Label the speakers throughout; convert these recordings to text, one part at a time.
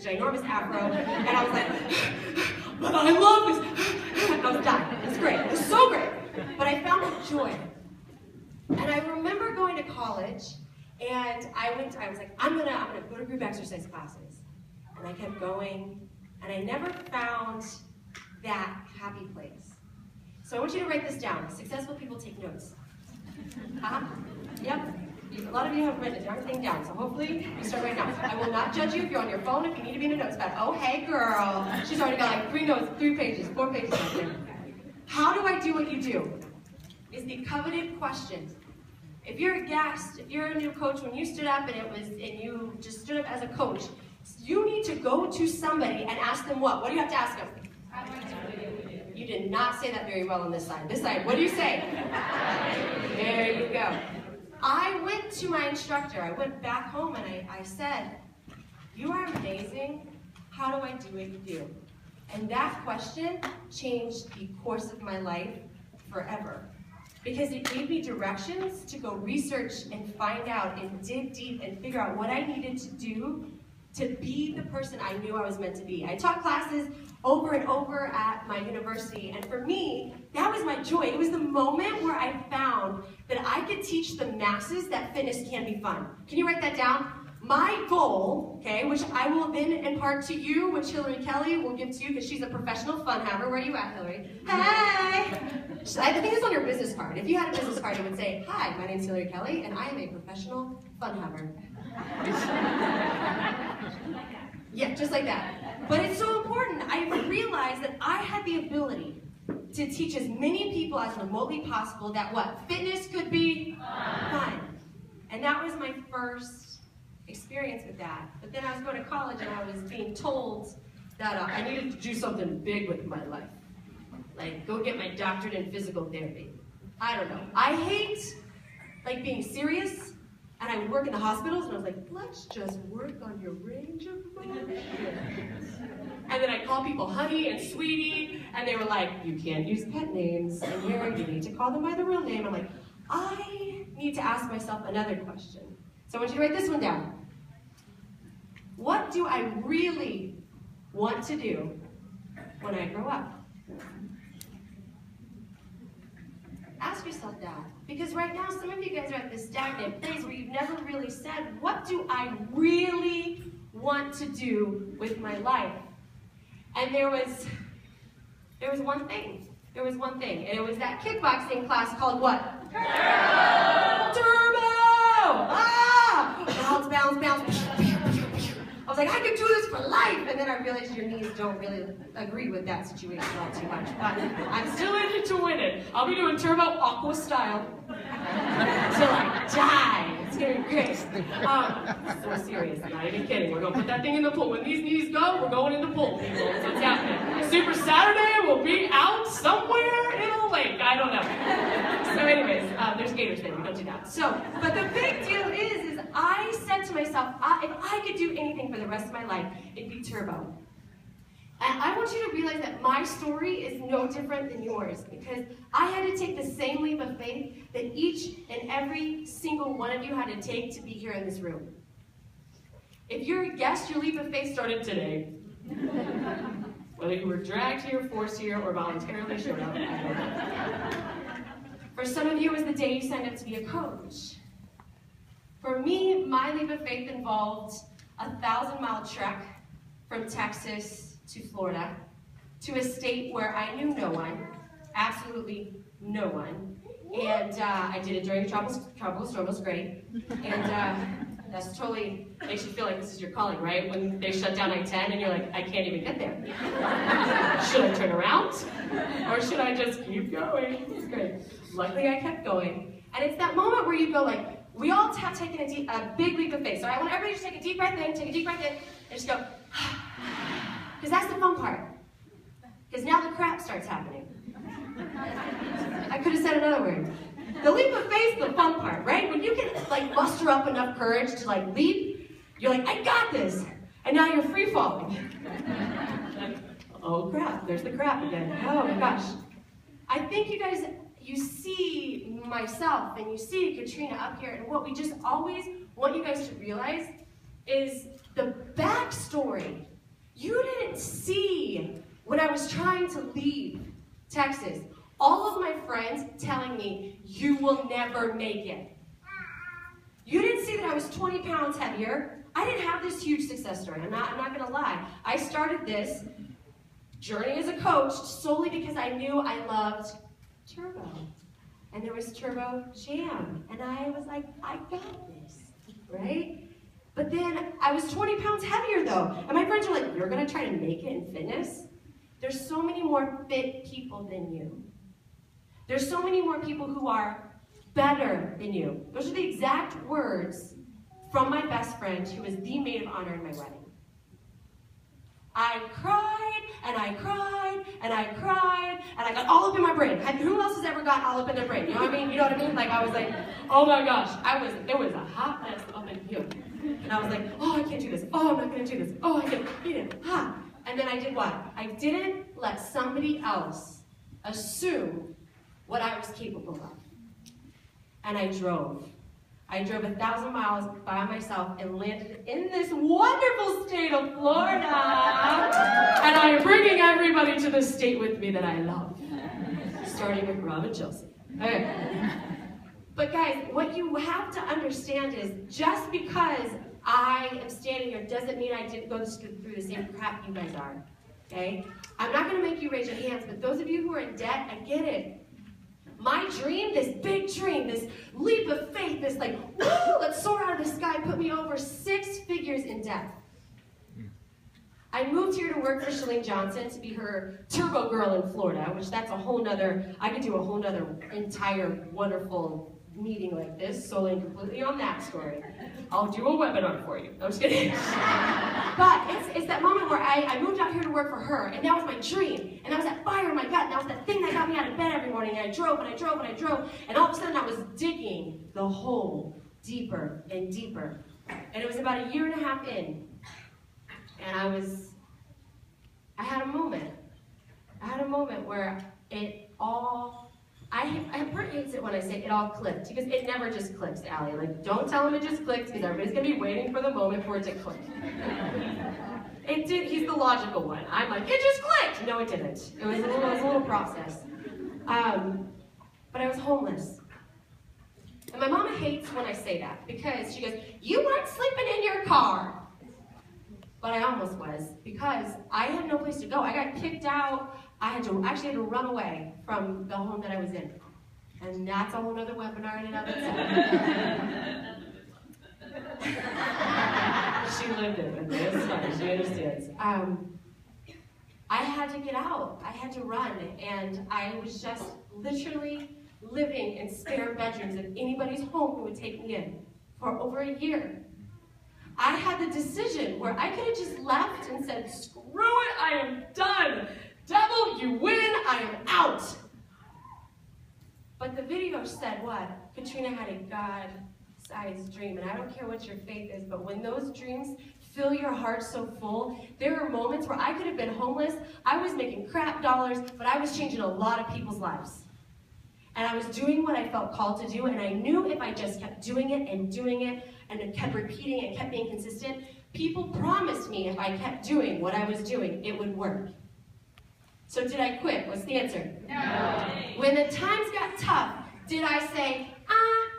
Speaker 1: ginormous afro, and I was like, but I love this. I was dying. It was great. It was so great. But I found joy. And I remember going to college, and I was like, I'm gonna go to group exercise classes. And I kept going, and I never found that happy place. So I want you to write this down. Successful people take notes. Yep. A lot of you have written everything down, so hopefully you start right now. I will not judge you if you're on your phone, if you need to be in a notes pad. Oh, hey, girl. She's already got like 3 notes, 3 pages, 4 pages right there. How do I do what you do? Is the coveted question. If you're a guest, if you're a new coach, when you stood up and you just stood up as a coach, you need to go to somebody and ask them what? What do you have to ask them? You did not say that very well on this side. This side, what do you say? There you go. I went to my instructor. I went back home and I said, you are amazing. How do I do what you do? And that question changed the course of my life forever. Because it gave me directions to go research and find out and dig deep and figure out what I needed to do to be the person I knew I was meant to be. I taught classes over and over at my university, and for me, that was my joy. It was the moment where I found that I could teach the masses that fitness can be fun. Can you write that down? My goal, okay, which I will then impart to you, which Hillary Kelly will give to you because she's a professional fun haver. Where are you at, Hillary? Hey! I think it's on your business card. If you had a business card, it would say, hi, my name's Hillary Kelly, and I am a professional fun haver. Yeah, just like that. But it's so important. I realized that I had the ability to teach as many people as remotely possible that what? Fitness could be fun. And that was my first experience with that. But then I was going to college and I was being told that I needed to do something big with my life. Like, go get my doctorate in physical therapy. I don't know. I hate, like, being serious. And I would work in the hospitals, and I was like, let's just work on your range of motion. And then I'd call people honey and sweetie, and they were like, you can't use pet names, and here you need to call them by the real name. I'm like, I need to ask myself another question. So I want you to write this one down. What do I really want to do when I grow up? Ask yourself that. Because right now, some of you guys are at this stagnant place where you've never really said, what do I really want to do with my life? And there was one thing. There was one thing. And it was that kickboxing class called what? Turbo! Ah! Bounce, bounce, bounce. I was like, I could do this for life. And then I realized your knees don't really agree with that situation all too much. But I'm still in it to win it. I'll be doing turbo aqua style until I die. It's gonna be great. So serious, I'm not even kidding. We're gonna put that thing in the pool. When these knees go, we're going in the pool, people. So it's happening. Super Saturday will be out somewhere in a lake. I don't know. So anyways, there's gators there. We don't do that. So, but the big deal is I said to myself, if I could do anything for the rest of my life, it'd be turbo. And I want you to realize that my story is no different than yours, because I had to take the same leap of faith that each and every single one of you had to take to be here in this room. If you're a guest, your leap of faith started today. Whether you were dragged here, forced here, or voluntarily showed up, I don't know. For some of you, it was the day you signed up to be a coach. For me, my leap of faith involved a 1,000-mile trek from Texas to Florida, to a state where I knew no one, absolutely no one. And I did it during a tropical storm. It was great. And that's totally makes you feel like this is your calling, right? When they shut down I-10 and you're like, I can't even get there. Should I turn around? Or should I just keep going? It's great. Luckily, I kept going. And it's that moment where you go like, we all have taken a big leap of faith. So I want everybody to take a deep breath in, and just go, because that's the fun part. Because now the crap starts happening. I could have said another word. The leap of faith is the fun part, right? When you can like muster up enough courage to like leap, you're like, I got this. And now you're free falling. Oh crap, there's the crap again. Oh my gosh. I think you guys, you see myself and you see Katrina up here, and what we just always want you guys to realize is the backstory. You didn't see when I was trying to leave Texas, all of my friends telling me, you will never make it. You didn't see that I was 20 pounds heavier. I didn't have this huge success story. I'm not gonna lie. I started this journey as a coach solely because I knew I loved Turbo. And there was Turbo Jam. And I was like, I got this, right? But then I was 20 pounds heavier though. And my friends were like, you're gonna try to make it in fitness? There's so many more fit people than you. There's so many more people who are better than you. Those are the exact words from my best friend who was the maid of honor in my wedding. I cried, and I cried, and I cried, and I got all up in my brain. Who else has ever gotten all up in their brain? You know what I mean? You know what I mean? Like I was like, oh my gosh, it was a hot mess up in here. And I was like, oh, I can't do this. Oh, I'm not gonna do this. Oh, I can't eat it. Ha. And then I did what? I didn't let somebody else assume what I was capable of. And I drove. I drove 1,000 miles by myself and landed in this wonderful state of Florida. And I am bringing everybody to this state with me that I love. Starting with Rob and Chelsea. Okay. But guys, what you have to understand is just because I am standing here doesn't mean I didn't go through the same crap you guys are. Okay? I'm not going to make you raise your hands, but those of you who are in debt, I get it. My dream, this big dream, this leap of faith, this like, woo, let's soar out of the sky, put me over 6 figures in debt. I moved here to work for Chalene Johnson to be her turbo girl in Florida, which that's a whole nother, I could do a whole nother entire wonderful meeting like this, solely and completely on that story. I'll do a webinar for you. I'm just kidding. But it's that moment where I moved out here to work for her, and that was my dream. And that was that fire in my gut, and that was that thing that got me out of bed every morning. And I drove, and I drove, and I drove, and all of a sudden I was digging the hole deeper and deeper. And it was about 1.5 years in, and I had a moment. I had a moment where it all, Bert hates it when I say it all clicked, because it never just clicks, Allie. Like, don't tell him it just clicked, because everybody's going to be waiting for the moment for it to click. It did, he's the logical one. I'm like, it just clicked! No, it didn't. It was a little process. But I was homeless. And my mama hates when I say that, because she goes, you weren't sleeping in your car. But I almost was, because I had no place to go. I got kicked out. I actually had to run away from the home that I was in. And that's a whole other webinar in and of itself. She lived it with me. It's fine. She understands. I had to get out. I had to run. And I was just literally living in spare bedrooms in anybody's home who would take me in for over 1 year. I had the decision where I could have just left and said, screw it, I am done. Devil, you win, I am out. But the video said what? Katrina had a God-sized dream, and I don't care what your faith is, but when those dreams fill your heart so full, there are moments where I could have been homeless, I was making crap dollars, but I was changing a lot of people's lives. And I was doing what I felt called to do, and I knew if I just kept doing it, and kept repeating it, kept being consistent, people promised me if I kept doing what I was doing, it would work. So did I quit? What's the answer? No. When the times got tough, did I say,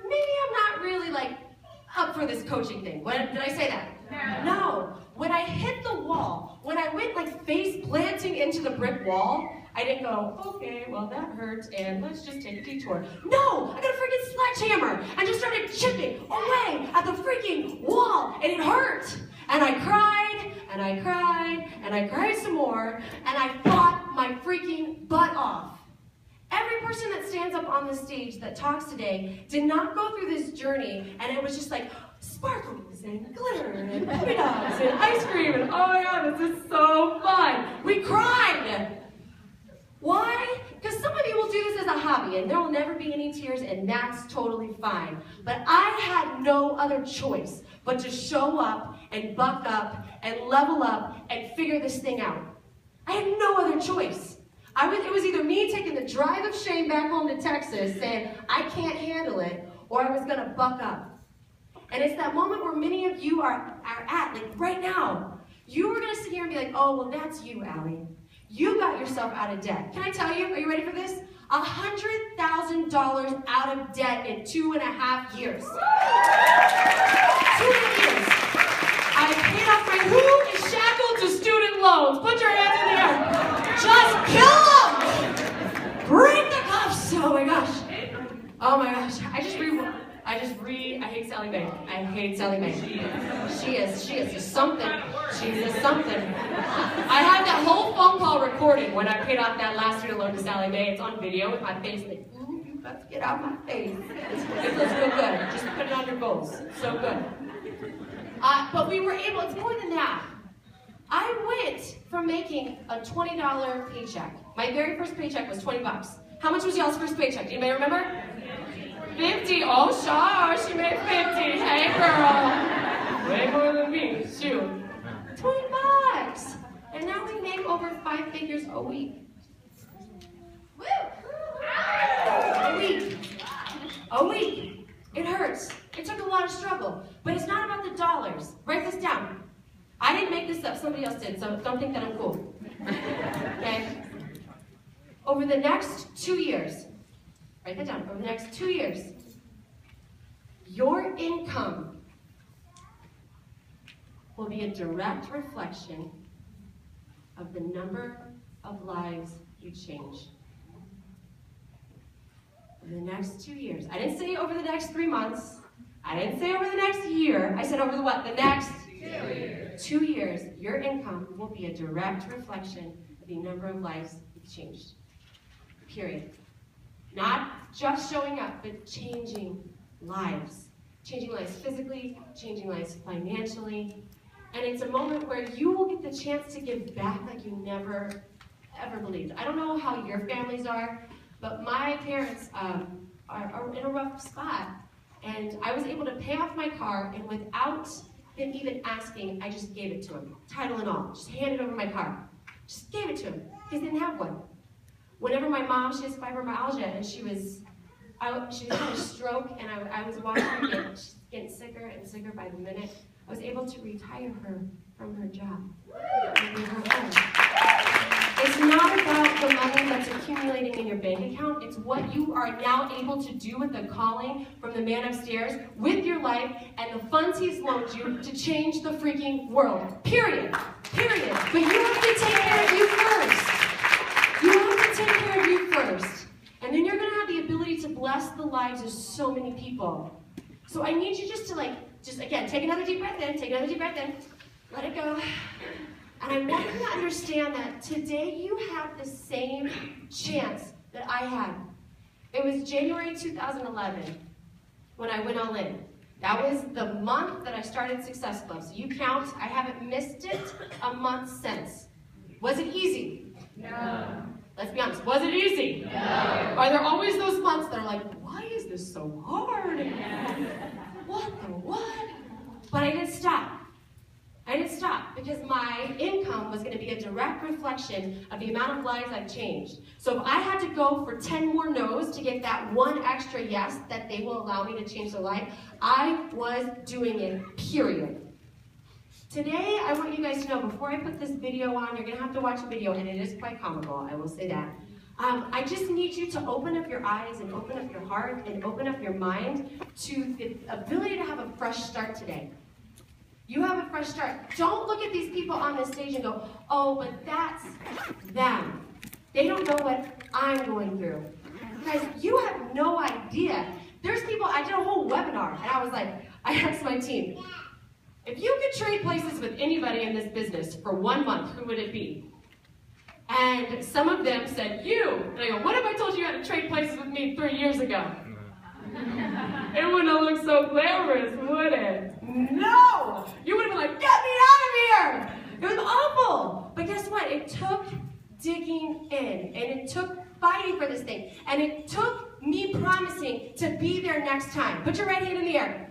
Speaker 1: maybe I'm not really like up for this coaching thing? Did I say that? No. When I hit the wall, when I went like face planting into the brick wall, I didn't go, okay, well that hurts, and let's just take a detour. No, I got a freaking sledgehammer and just started chipping away at the freaking wall, and it hurt. And I cried, and I cried, and I cried some more, and I fought my freaking butt off. Every person that stands up on the stage that talks today did not go through this journey, and it was just like sparkles and glitter and puppy dogs and ice cream, and oh my God, this is so fun. We cried. Why? Because some of you will do this as a hobby, and there will never be any tears, and that's totally fine. But I had no other choice but to show up and buck up and level up and figure this thing out. I had no other choice. It was either me taking the drive of shame back home to Texas saying, I can't handle it, or I was going to buck up. And it's that moment where many of you are at, like right now. You are going to sit here and be like, oh, well, that's you, Allie. You got yourself out of debt. Can I tell you, are you ready for this? $100,000 out of debt in 2.5 years. 2.5 years. I paid off my, who is shackled to student loans? Put your hands in the air. Just kill them. Break the cuffs. Oh my gosh. Oh my gosh. I hate Sally Mae. I hate Sally Mae. She is just something. She's just something. I have that whole phone call recorded when I paid off that last student loan to Sally Mae. It's on video with my face like, ooh, you got to get out of my face. It feels real good. Just put it on your goals. So good. But we were able, it's more than that. I went from making a $20 paycheck. My very first paycheck was $20. How much was y'all's first paycheck? Do anybody remember? 50. Oh, sure, she made 50. Hey, girl. Way more than me. Shoot. $20. And now we make over 5 figures a week. Woo! A week. A week. It hurts. It took a lot of struggle. But it's not about the dollars. Write this down. I didn't make this up. Somebody else did, so don't think that I'm cool. Okay? Over the next 2 years, write that down. Over the next 2 years, your income will be a direct reflection of the number of lives you change. Over the next 2 years. I didn't say over the next 3 months. I didn't say over the next year. I said over the what? The next 2 years. 2 years, your income will be a direct reflection of the number of lives you've changed. Period. Not just showing up, but changing lives. Changing lives physically, changing lives financially. And it's a moment where you will get the chance to give back like you never, ever believed. I don't know how your families are, but my parents are in a rough spot. And I was able to pay off my car, and without them even asking, I just gave it to him. Title and all. Just handed over my car. Just gave it to him. He didn't have one. Whenever my mom, she has fibromyalgia, and she had a stroke, and I was watching her getting sicker and sicker by the minute. I was able to retire her from her job and leave her home. It's not about the money that's accumulating in your bank account. It's what you are now able to do with the calling from the man upstairs with your life and the funds he's loaned you to change the freaking world. Period. Period. But you have to take care of you first. You have to take care of you first. And then you're going to have the ability to bless the lives of so many people. So I need you just to again, take another deep breath in, let it go. And I want you to understand that today you have the same chance that I had. It was January 2011 when I went all in. That was the month that I started Success Club. So you count, I haven't missed it a month since. Was it easy? No. Let's be honest, was it easy? No. Are there always those months that are like, why is this so hard? What the what? But I didn't stop. I didn't stop because my income was going to be a direct reflection of the amount of lives I've changed. So if I had to go for 10 more no's to get that one extra yes that they will allow me to change their life, I was doing it, period. Today, I want you guys to know, before I put this video on, you're going to have to watch a video, and it is quite comical, I will say that. I just need you to open up your eyes and open up your heart and open up your mind to the ability to have a fresh start today. You have a fresh start. Don't look at these people on this stage and go, oh, but that's them. They don't know what I'm going through. Guys, you have no idea. There's people, I did a whole webinar, and I was like, I asked my team, if you could trade places with anybody in this business for 1 month, who would it be? And some of them said, you. And I go, what if I told you how to trade places with me 3 years ago? It wouldn't have looked so glamorous, would it? No! You would have been like, get me out of here! It was awful. But guess what? It took digging in, and it took fighting for this thing, and it took me promising to be there next time. Put your right hand in the air.